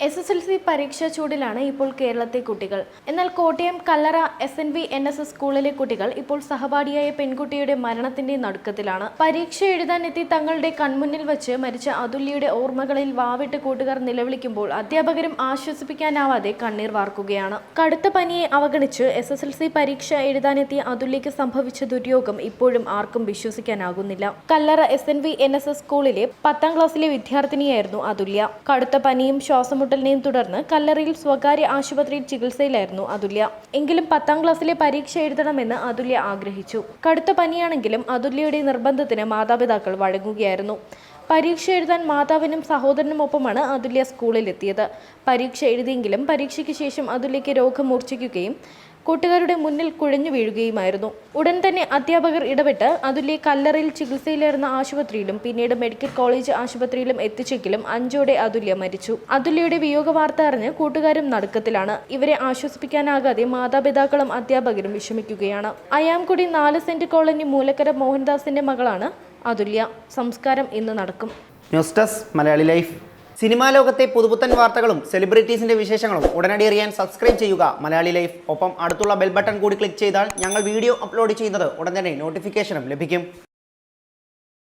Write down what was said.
SSLC പരീക്ഷാ ചൂടിലാണ് ഇപ്പോൾ കേരളത്തെ കുട്ടികൾ. എന്നാൽ കോട്ടയം കല്ലറ SNV NSS സ്കൂളിലെ കുട്ടികൾ ഇപ്പോൾ സഹപാഠിയായ പെൺകുട്ടിയുടെ മരണത്തിന്റെ നടുക്കത്തിലാണ്. പരീക്ഷ എഴുതാനെത്തി തങ്ങളുടെ കൺമുന്നിൽ വച്ച് മരിച്ച അതുല്യയുടെ ഓർമ്മകളിൽ വാവിട്ട് കൂട്ടുകാർ നിലവിളിക്കുമ്പോൾ അധ്യാപകരും ആശ്വസിപ്പിക്കാനാവാതെ കണ്ണീർ വാർക്കുകയാണ്. കടുത്ത പനിയെ അവഗണിച്ച് SSLC പരീക്ഷ എഴുതാനെത്തിയ അതുല്യയ്ക്ക് സംഭവിച്ച ദുര്യോഗം ഇപ്പോഴും ആർക്കും വിശ്വസിക്കാനാകുന്നില്ല. കല്ലറ SNV NSS സ്കൂളിലെ 10ാം ക്ലാസ്സിലെ വിദ്യാർത്ഥിനിയായിരുന്നു അതുല്യ. കടുത്ത പനിയും ശ്വാസമുട്ടലിനെയും തുടർന്ന് കല്ലറയിൽ സ്വകാര്യ ആശുപത്രിയിൽ ചികിത്സയിലായിരുന്നു അതുല്യ. എങ്കിലും 10ാം ക്ലാസ്സിലെ പരീക്ഷ എഴുതണമെന്ന് അതുല്യ ആഗ്രഹിച്ചു. കടുത്ത പനിയാണെങ്കിലും അതുല്യയുടെ നിർബന്ധത്തിന് മാതാപിതാക്കൾ വഴങ്ങുകയായിരുന്നു. പരീക്ഷ എഴുതാൻ മാതാവിനും സഹോദരനുമൊപ്പമാണ് അതുല്യ സ്കൂളിലെത്തിയത്. പരീക്ഷ എഴുതിയെങ്കിലും പരീക്ഷയ്ക്ക് ശേഷം അതുല്യയ്ക്ക് രോഗം മൂർച്ഛിക്കുകയും കൂട്ടുകാരുടെ മുന്നിൽ കുഴഞ്ഞു വീഴുകയുമായിരുന്നു. ഉടൻ തന്നെ അധ്യാപകർ ഇടപെട്ട് അതുല്യെ കല്ലറയിൽ ചികിത്സയിലായിരുന്ന ആശുപത്രിയിലും പിന്നീട് മെഡിക്കൽ കോളേജ് ആശുപത്രിയിലും എത്തിച്ചെങ്കിലും 5ഓടെ അതുല്യ മരിച്ചു. അതുല്യയുടെ വിയോഗ വാർത്ത അറിഞ്ഞ് കൂട്ടുകാരും നടുക്കത്തിലാണ്. ഇവരെ ആശ്വസിപ്പിക്കാനാകാതെ മാതാപിതാക്കളും അധ്യാപകരും വിഷമിക്കുകയാണ്. അയാംകുടി 4 സെന്റ് കോളനി മൂലക്കര മോഹൻദാസിന്റെ മകളാണ് അതുല്യ. സംസ്കാരം ഇന്ന് നടക്കും. News desk Malayali life. Cinema ലോകത്തെ പുതുപുത്തൻ വാർത്തകളും സെലിബ്രിറ്റീസിന്റെ വിശേഷങ്ങളും ഉടനടി അറിയാൻ സബ്സ്ക്രൈബ് ചെയ്യുക മലയാളി ലൈഫ്. ഒപ്പം അടുത്തുള്ള ബെൽ ബട്ടൺ കൂടി ക്ലിക്ക് ചെയ്താൽ ഞങ്ങൾ വീഡിയോ അപ്ലോഡ് ചെയ്യുന്നത് ഉടൻ തന്നെ നോട്ടിഫിക്കേഷനും ലഭിക്കും.